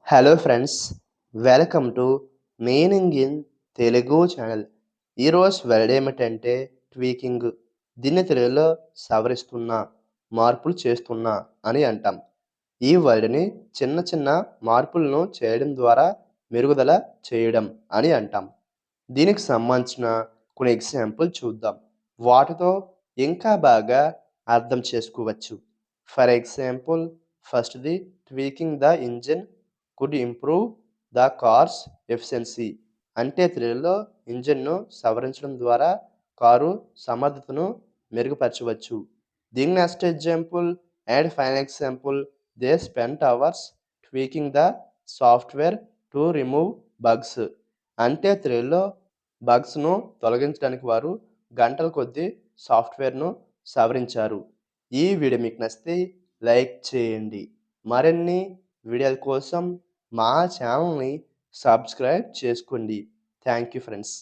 Hello friends, welcome to meaning in Telugu channel. ఈరోజు word ఏమిటంటే tweaking. దీన్ని తెలుగులో సవరిస్తున్నా, మార్పులు చేస్తున్నా అని అంటాం. ఈ వర్డ్ని చిన్న చిన్న మార్పులను చేయడం ద్వారా మెరుగుదల చేయడం అని అంటాం. దీనికి సంబంధించిన కొన్ని ఎగ్జాంపుల్ చూద్దాం. వాటితో ఇంకా బాగా అర్థం చేసుకోవచ్చు. ఫర్ ఎగ్జాంపుల్, ఫస్ట్‌ది tweaking the engine could improve the cars efficiency. అంటే తెలుగులో ఇంజిన్‌ను సవరించడం ద్వారా కారు సమర్థతను మెరుగుపరచవచ్చు. దీని next example and final example, they spent hours tweaking the software to remove bugs. అంటే తెలుగులో బగ్స్‌ను తొలగించడానికి వారు గంటల కొద్దీ సాఫ్ట్‌వేర్‌ను సవరించారు. ఈ వీడియో మీకు నచ్చితే లైక్ చేయండి. మరిన్ని వీడియోల కోసం మా ఛానల్‌ని సబ్స్క్రైబ్ చేసుకోండి. Thank you friends.